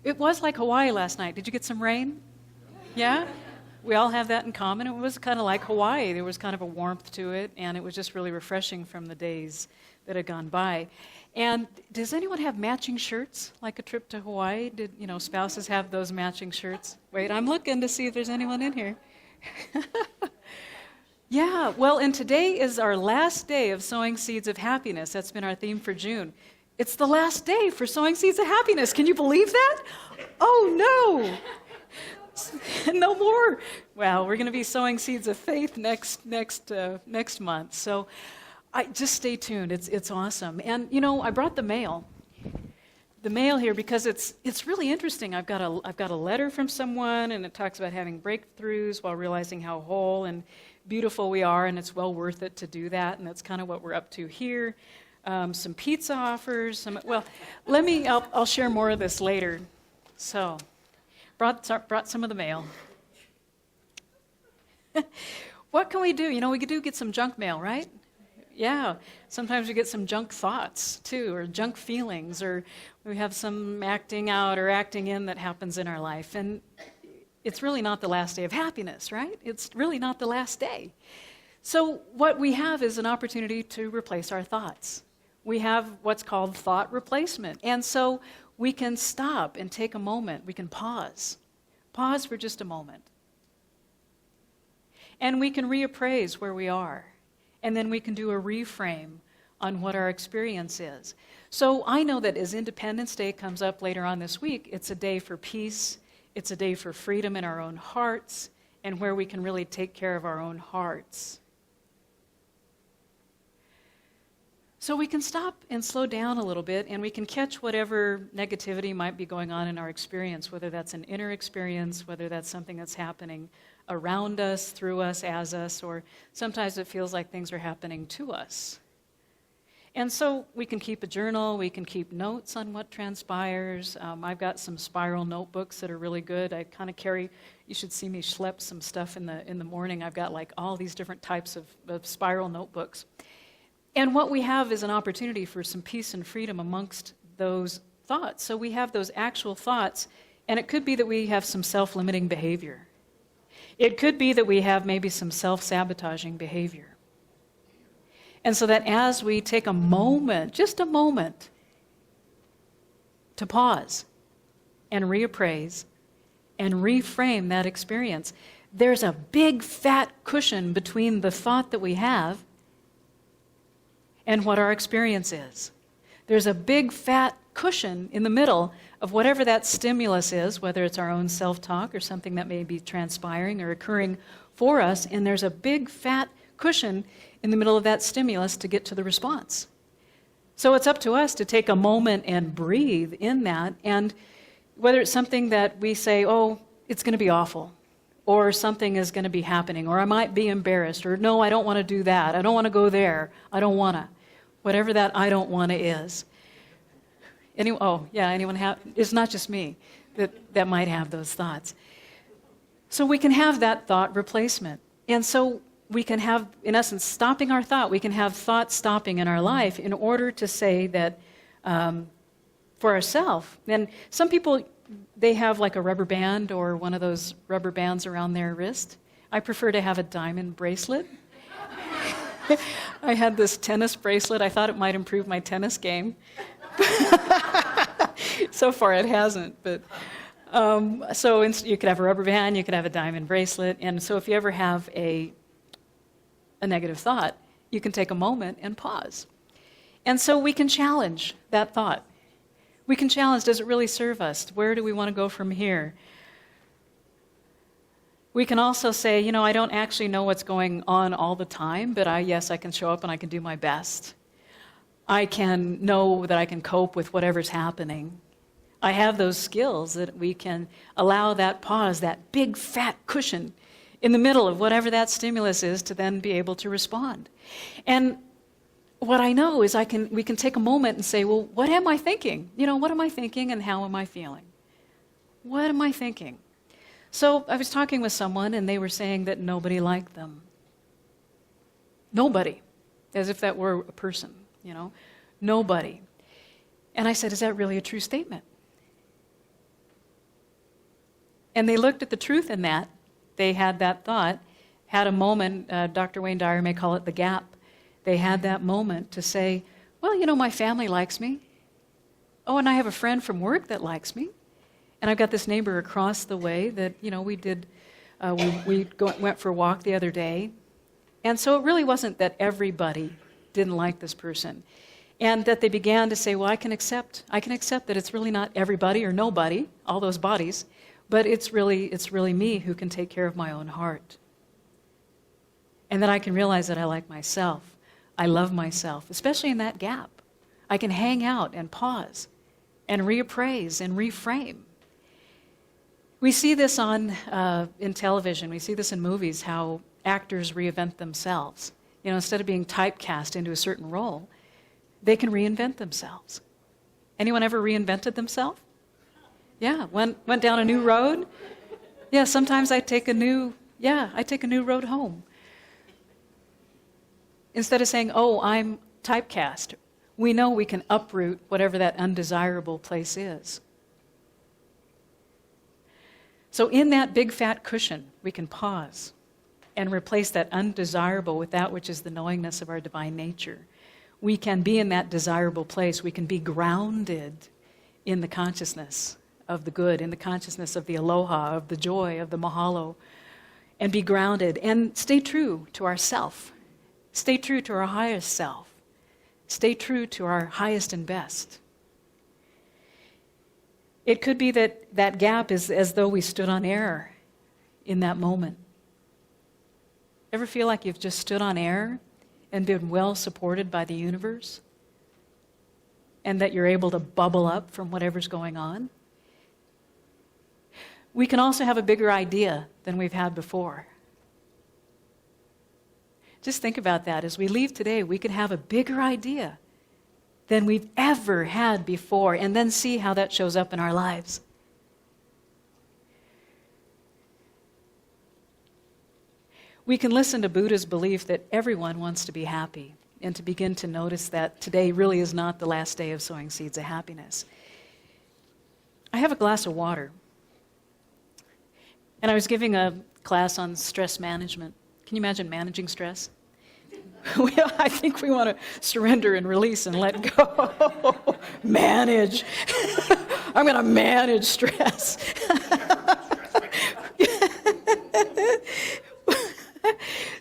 It was like Hawaii last night. Did you get some rain? Yeah? We all have that in common. It was kind of like Hawaii. There was kind of a warmth to it, and it was just really refreshing from the days that had gone by. And does anyone have matching shirts, like a trip to Hawaii? Did, spouses have those matching shirts? Wait, I'm looking to see if there's anyone in here. Yeah, well, and today is our last day of Sowing Seeds of Happiness. That's been our theme for June. It's the last day for Sowing Seeds of Happiness. Can you believe that? Oh, no. No more. Well, we're going to be sowing seeds of faith next month. So just stay tuned. It's awesome. And, I brought the mail here because it's really interesting. I've got a letter from someone, and it talks about having breakthroughs while realizing how whole and beautiful we are, and it's well worth it to do that, and that's kind of what we're up to here. Some pizza offers. I'll share more of this later. So, brought some of the mail. What can we do? We could get some junk mail, right? Yeah. Sometimes we get some junk thoughts, too, or junk feelings, or we have some acting out or acting in that happens in our life. And it's really not the last day of happiness, right? It's really not the last day. So what we have is an opportunity to replace our thoughts. We have what's called thought replacement. And so we can stop and take a moment. We can pause. Pause for just a moment. And we can reappraise where we are. And then we can do a reframe on what our experience is. So I know that as Independence Day comes up later on this week, it's a day for peace. It's a day for freedom in our own hearts and where we can really take care of our own hearts. So we can stop and slow down a little bit, and we can catch whatever negativity might be going on in our experience, whether that's an inner experience, whether that's something that's happening around us, through us, as us, or sometimes it feels like things are happening to us. And so we can keep a journal, we can keep notes on what transpires. I've got some spiral notebooks that are really good. I kind of carry, you should see me schlep some stuff in the morning. I've got like all these different types of spiral notebooks. And what we have is an opportunity for some peace and freedom amongst those thoughts. So we have those actual thoughts, and it could be that we have some self-limiting behavior. It could be that we have maybe some self-sabotaging behavior. And so that as we take a moment, just a moment, to pause and reappraise and reframe that experience, there's a big fat cushion between the thought that we have and what our experience is. There's a big fat cushion in the middle of whatever that stimulus is, whether it's our own self-talk or something that may be transpiring or occurring for us, and there's a big fat cushion in the middle of that stimulus to get to the response. So it's up to us to take a moment and breathe in that, and whether it's something that we say, oh, it's going to be awful, or something is going to be happening, or I might be embarrassed, or no, I don't want to do that, I don't want to go there, I don't want to. Whatever that I don't want to is. Anyone have? It's not just me that might have those thoughts. So we can have that thought replacement. And so we can have, in essence, stopping our thought. We can have thought stopping in our life in order to say that for ourselves. And some people, they have like a rubber band or one of those rubber bands around their wrist. I prefer to have a diamond bracelet. I had this tennis bracelet. I thought it might improve my tennis game. So far it hasn't. But you could have a rubber band, you could have a diamond bracelet. And so if you ever have a negative thought, you can take a moment and pause. And so we can challenge that thought. We can challenge, does it really serve us? Where do we want to go from here? We can also say, I don't actually know what's going on all the time, but I can show up and I can do my best. I can know that I can cope with whatever's happening. I have those skills that we can allow that pause, that big fat cushion in the middle of whatever that stimulus is to then be able to respond. And what I know is we can take a moment and say, well, what am I thinking? What am I thinking and how am I feeling? What am I thinking? So I was talking with someone, and they were saying that nobody liked them. Nobody. As if that were a person, Nobody. And I said, is that really a true statement? And they looked at the truth in that. They had that thought, had a moment, Dr. Wayne Dyer may call it the gap. They had that moment to say, well, my family likes me. Oh, and I have a friend from work that likes me. And I've got this neighbor across the way that, we went for a walk the other day. And so it really wasn't that everybody didn't like this person. And that they began to say, well, I can accept that it's really not everybody or nobody, all those bodies, but it's really me who can take care of my own heart. And that I can realize that I like myself. I love myself, especially in that gap. I can hang out and pause and reappraise and reframe. We see this in television. We see this in movies, how actors reinvent themselves. Instead of being typecast into a certain role, they can reinvent themselves. Anyone ever reinvented themselves? Yeah, went down a new road. Yeah, sometimes I take a new road home. Instead of saying, oh, I'm typecast, we know we can uproot whatever that undesirable place is. So in that big fat cushion, we can pause and replace that undesirable with that which is the knowingness of our divine nature. We can be in that desirable place. We can be grounded in the consciousness of the good, in the consciousness of the aloha, of the joy, of the mahalo, and be grounded and stay true to ourself. Stay true to our highest self. Stay true to our highest and best. It could be that gap is as though we stood on air in that moment. Ever feel like you've just stood on air and been well supported by the universe? And that you're able to bubble up from whatever's going on? We can also have a bigger idea than we've had before. Just think about that. As we leave today, we could have a bigger idea than we've ever had before, and then see how that shows up in our lives. We can listen to Buddha's belief that everyone wants to be happy, and to begin to notice that today really is not the last day of sowing seeds of happiness. I have a glass of water, and I was giving a class on stress management. Can you imagine managing stress? I think we want to surrender and release and let go. Manage. I'm going to manage stress.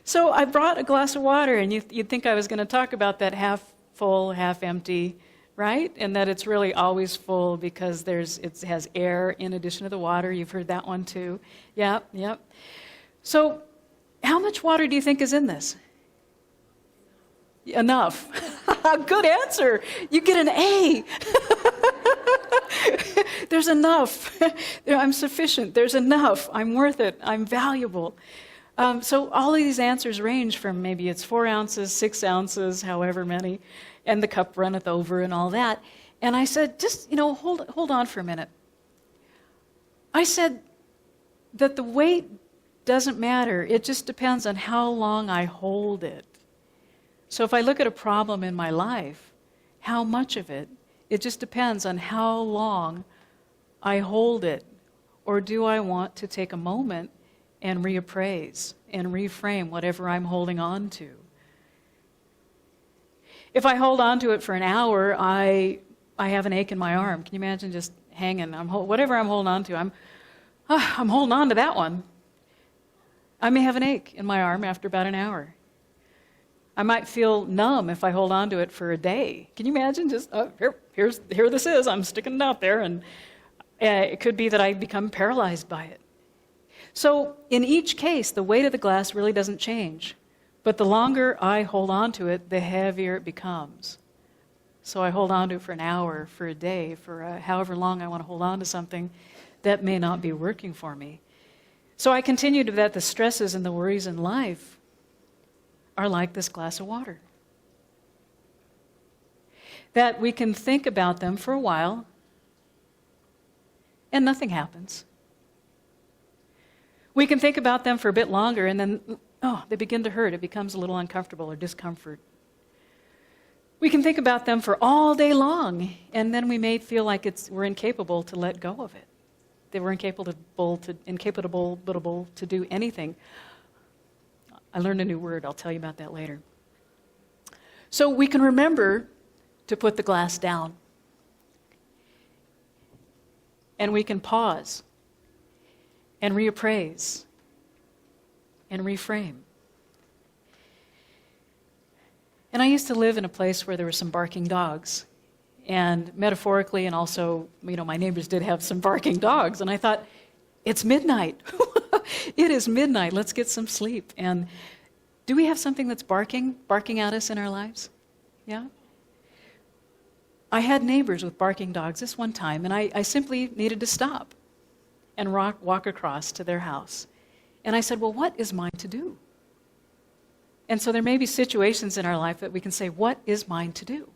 So I brought a glass of water, and you'd think I was going to talk about that half full, half empty, right? And that it's really always full because it has air in addition to the water. You've heard that one too. Yep. So how much water do you think is in this? Enough. Good answer. You get an A. There's enough. I'm sufficient. There's enough. I'm worth it. I'm valuable. So all of these answers range from maybe it's 4 ounces, 6 ounces, however many, and the cup runneth over and all that. And I said, just, hold on for a minute. I said that the weight doesn't matter. It just depends on how long I hold it. So if I look at a problem in my life, how much of it, it just depends on how long I hold it. Or do I want to take a moment and reappraise and reframe whatever I'm holding on to? If I hold on to it for an hour, I have an ache in my arm. Can you imagine just hanging? Whatever I'm holding on to, I'm holding on to that one. I may have an ache in my arm after about an hour. I might feel numb if I hold on to it for a day. Can you imagine? Just, here this is, I'm sticking it out there, and it could be that I become paralyzed by it. So in each case, the weight of the glass really doesn't change. But the longer I hold on to it, the heavier it becomes. So I hold on to it for an hour, for a day, for however long I want to hold on to something that may not be working for me. So I continue to that the stresses and the worries in life are like this glass of water. That we can think about them for a while and nothing happens. We can think about them for a bit longer and then, they begin to hurt. It becomes a little uncomfortable or discomfort. We can think about them for all day long and then we may feel like we're incapable to let go of it. They were incapable to do anything. I learned a new word. I'll tell you about that later. So we can remember to put the glass down. And we can pause and reappraise and reframe. And I used to live in a place where there were some barking dogs. And metaphorically, and also, my neighbors did have some barking dogs. And I thought, it's midnight. It is midnight. Let's get some sleep. And do we have something that's barking at us in our lives? Yeah? I had neighbors with barking dogs this one time, and I simply needed to stop and walk across to their house. And I said, well, what is mine to do? And so there may be situations in our life that we can say, what is mine to do?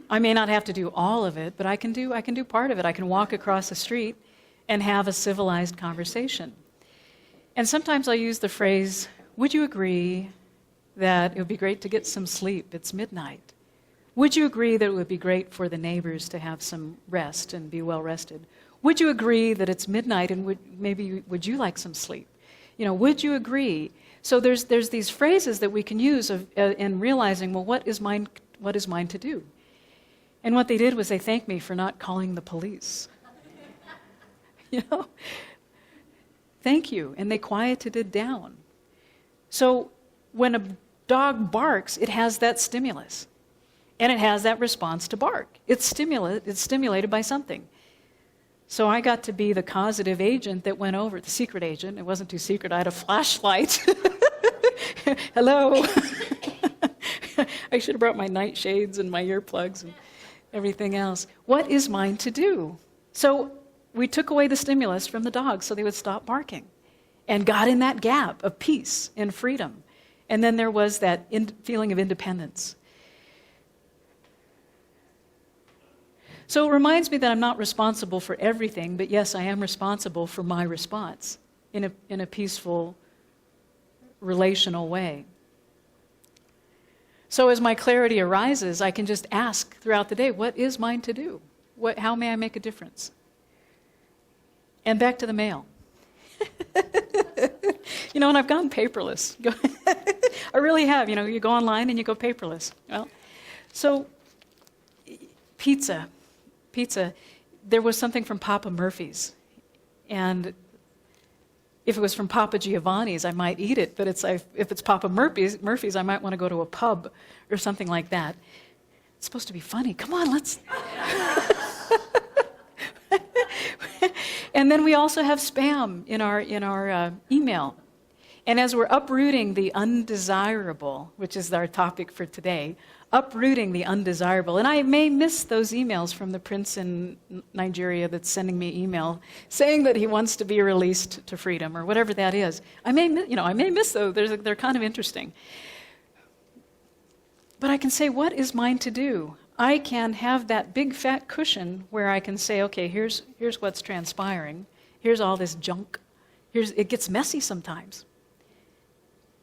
I may not have to do all of it, but I can do part of it. I can walk across the street and have a civilized conversation. And sometimes I use the phrase, would you agree that it would be great to get some sleep? It's midnight. Would you agree that it would be great for the neighbors to have some rest and be well rested? Would you agree that it's midnight and would you like some sleep? Would you agree? So there's these phrases that we can use in realizing, well, what is mine to do? And what they did was they thanked me for not calling the police. Thank you. And they quieted it down. So when a dog barks, it has that stimulus. And it has that response to bark. It's stimulated by something. So I got to be the causative agent that went over, the secret agent. It wasn't too secret. I had a flashlight. Hello. I should have brought my nightshades and my earplugs and everything else. What is mine to do? So we took away the stimulus from the dogs so they would stop barking and got in that gap of peace and freedom. And then there was that feeling of independence. So it reminds me that I'm not responsible for everything, but yes, I am responsible for my response in a peaceful, relational way. So as my clarity arises, I can just ask throughout the day, what is mine to do? How may I make a difference? And back to the mail. And I've gone paperless. I really have. You go online and you go paperless. Well, so pizza. There was something from Papa Murphy's. And if it was from Papa Giovanni's, I might eat it. But if it's Papa Murphy's, I might want to go to a pub or something like that. It's supposed to be funny. Come on, let's... And then we also have spam in our email. And as we're uprooting the undesirable, which is our topic for today, uprooting the undesirable. And I may miss those emails from the prince in Nigeria that's sending me email saying that he wants to be released to freedom or whatever that is. I may miss those. They're kind of interesting. But I can say, what is mine to do? I can have that big fat cushion where I can say, okay, here's what's transpiring. Here's all this junk. It gets messy sometimes.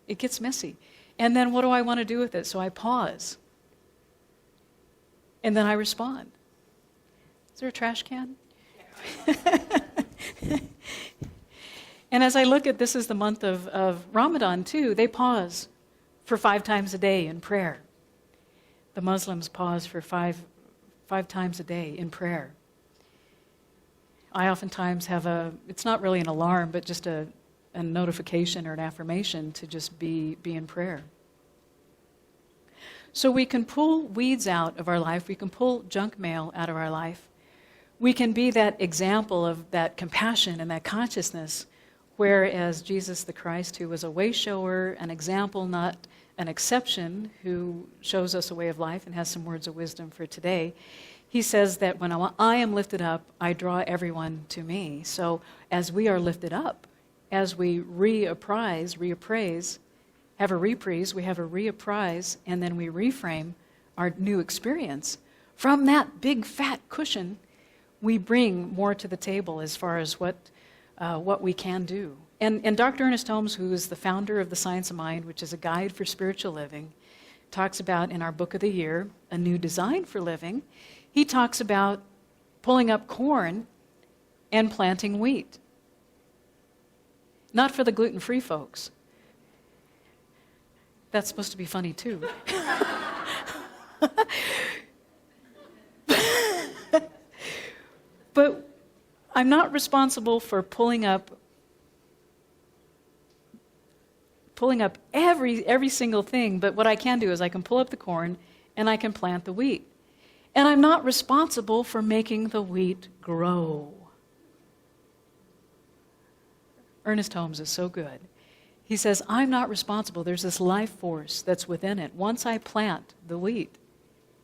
It gets messy. And then what do I want to do with it? So I pause. And then I respond. Is there a trash can? And as I look at this is the month of Ramadan too, they pause for 5 times a day in prayer. The Muslims pause for five times a day in prayer. I oftentimes have it's not really an alarm, but just a notification or an affirmation to just be in prayer. So we can pull weeds out of our life. We can pull junk mail out of our life. We can be that example of that compassion and that consciousness, whereas Jesus the Christ, who was a way shower, an example, not an exception, who shows us a way of life and has some words of wisdom for today, he says that when I am lifted up, I draw everyone to me. So as we are lifted up, as we reappraise, have a reprise, we have a reappraise, and then we reframe our new experience. From that big fat cushion, we bring more to the table as far as what we can do. And Dr. Ernest Holmes, who is the founder of The Science of Mind, which is a guide for spiritual living, talks about in our book of the year, A New Design for Living, he talks about pulling up corn and planting wheat. Not for the gluten-free folks. That's supposed to be funny too. But I'm not responsible for pulling up every single thing, but what I can do is I can pull up the corn and I can plant the wheat. And I'm not responsible for making the wheat grow. Ernest Holmes is so good. He says, I'm not responsible. There's this life force that's within it. Once I plant the wheat,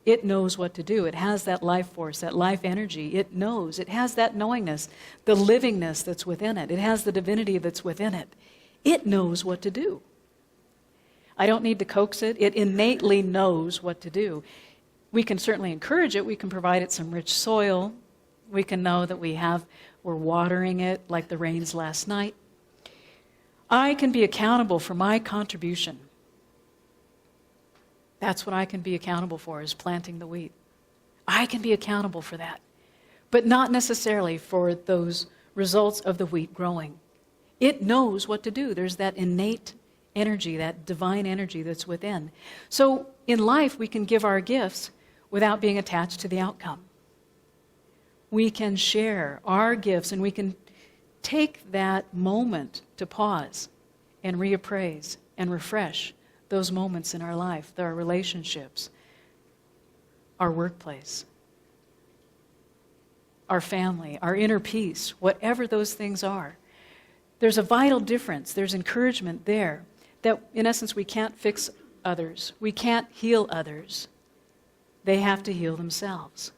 it knows what to do. It has that life force, that life energy. It knows. It has that knowingness, the livingness that's within it. It has the divinity that's within it. It knows what to do. I don't need to coax it. It innately knows what to do. We can certainly encourage it. We can provide it some rich soil. We can know that we're watering it like the rains last night. I can be accountable for my contribution. That's what I can be accountable for, is planting the wheat. I can be accountable for that, but not necessarily for those results of the wheat growing. It knows what to do. There's that innate energy, that divine energy that's within. So in life, we can give our gifts without being attached to the outcome. We can share our gifts, and we can take that moment to pause and reappraise and refresh those moments in our life, our relationships, our workplace, our family, our inner peace, whatever those things are. There's a vital difference. There's encouragement there that, in essence, we can't fix others. We can't heal others. They have to heal themselves.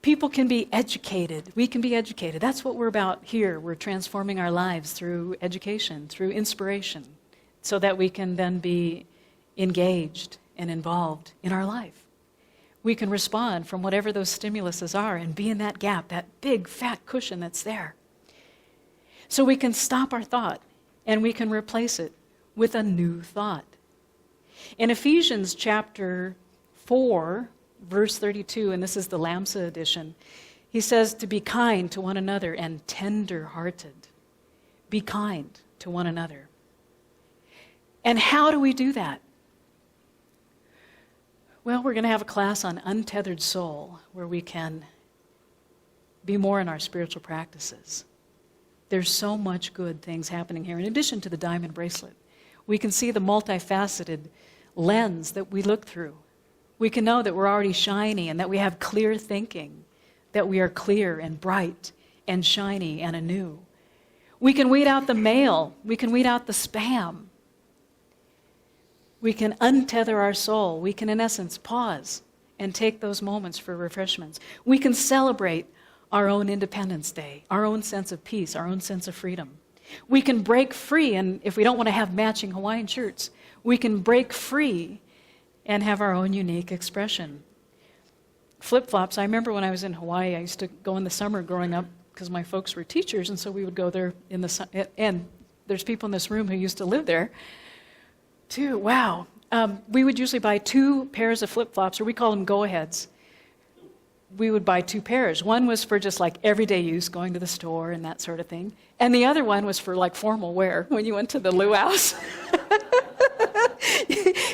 People can be educated. We can be educated. That's what we're about here. We're transforming our lives through education, through inspiration, so that we can then be engaged and involved in our life. We can respond from whatever those stimuluses are and be in that gap, that big fat cushion that's there. So we can stop our thought and we can replace it with a new thought. In Ephesians chapter 4, verse 32, and this is the Lamsa edition, he says to be kind to one another and tender-hearted. Be kind to one another. And how do we do that? Well, we're going to have a class on untethered soul where we can be more in our spiritual practices. There's so much good things happening here. In addition to the diamond bracelet, we can see the multifaceted lens that we look through. We can know that we're already shiny and that we have clear thinking, that we are clear and bright and shiny and anew. We can weed out the mail. We can weed out the spam. We can untether our soul. We can, in essence, pause and take those moments for refreshments. We can celebrate our own Independence Day, our own sense of peace, our own sense of freedom. We can break free, and if we don't want to have matching Hawaiian shirts, we can break free and have our own unique expression. Flip-flops, I remember when I was in Hawaii, I used to go in the summer growing up because my folks were teachers, and so we would go there in the summer. And there's people in this room who used to live there, too. Wow. We would usually buy 2 pairs of flip-flops, or we call them go-aheads. We would buy 2 pairs. One was for just like everyday use, going to the store and that sort of thing. And the other one was for like formal wear when you went to the luau's.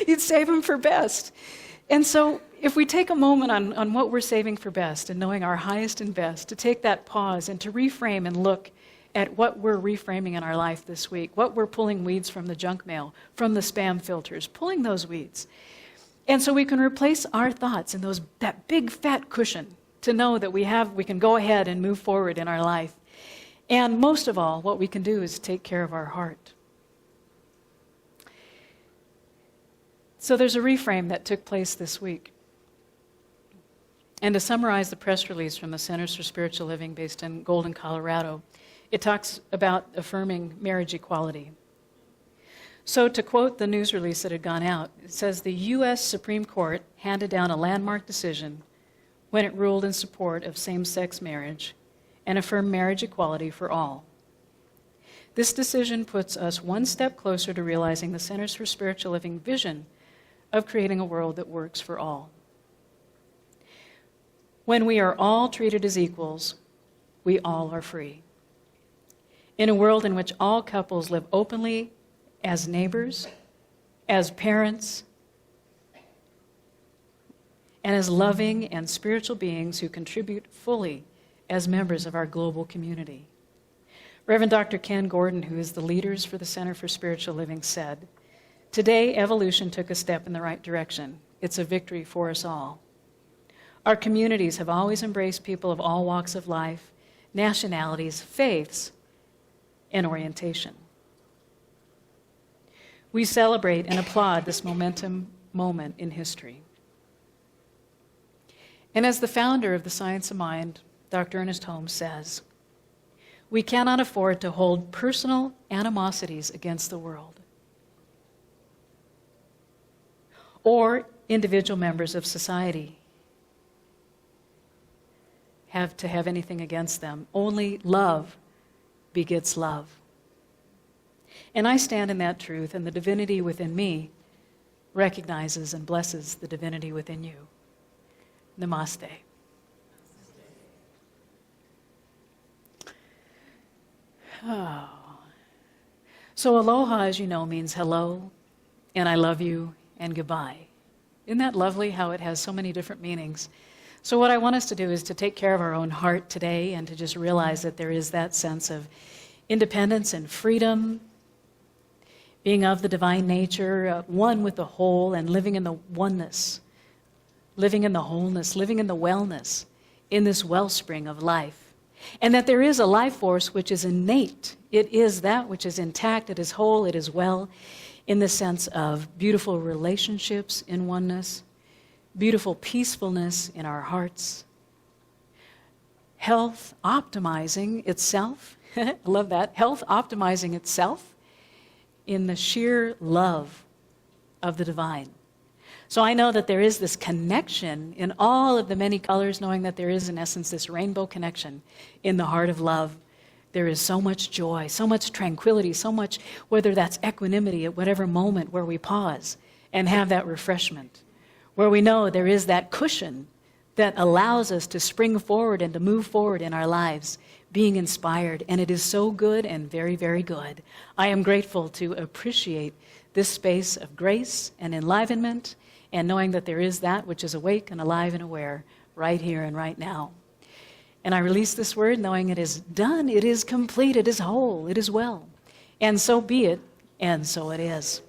You'd save them for best. And so if we take a moment on what we're saving for best and knowing our highest and best, to take that pause and to reframe and look at what we're reframing in our life this week, what we're pulling weeds from the junk mail, from the spam filters, pulling those weeds. And so we can replace our thoughts in that big fat cushion to know that we can go ahead and move forward in our life. And most of all, what we can do is take care of our heart. So there's a reframe that took place this week. And to summarize the press release from the Centers for Spiritual Living based in Golden, Colorado, it talks about affirming marriage equality. So to quote the news release that had gone out, it says the U.S. Supreme Court handed down a landmark decision when it ruled in support of same-sex marriage and affirmed marriage equality for all. This decision puts us one step closer to realizing the Centers for Spiritual Living vision of creating a world that works for all. When we are all treated as equals, we all are free. In a world in which all couples live openly as neighbors, as parents, and as loving and spiritual beings who contribute fully as members of our global community. Reverend Dr. Ken Gordon, who is the leaders for the Center for Spiritual Living, said, "Today, evolution took a step in the right direction. It's a victory for us all. Our communities have always embraced people of all walks of life, nationalities, faiths, and orientation. We celebrate and applaud this momentum moment in history." And as the founder of the Science of Mind, Dr. Ernest Holmes says, "We cannot afford to hold personal animosities against the world or individual members of society have to have anything against them. Only love begets love." And I stand in that truth, and the divinity within me recognizes and blesses the divinity within you. Namaste. Oh. So aloha, as you know, means hello, and I love you, and goodbye. Isn't that lovely how it has so many different meanings? So what I want us to do is to take care of our own heart today and to just realize that there is that sense of independence and freedom, being of the divine nature, one with the whole, and living in the oneness, living in the wholeness, living in the wellness, in this wellspring of life. And that there is a life force which is innate. It is that which is intact, it is whole, it is well, in the sense of beautiful relationships in oneness, beautiful peacefulness in our hearts, health optimizing itself. I love that. Health optimizing itself in the sheer love of the divine. So I know that there is this connection in all of the many colors, knowing that there is, in essence, this rainbow connection in the heart of love. There is so much joy, so much tranquility, so much, whether that's equanimity at whatever moment where we pause and have that refreshment, where we know there is that cushion that allows us to spring forward and to move forward in our lives, being inspired. And it is so good and very, very good. I am grateful to appreciate this space of grace and enlivenment, and knowing that there is that which is awake and alive and aware right here and right now. And I release this word knowing it is done, it is complete, it is whole, it is well. And so be it, and so it is.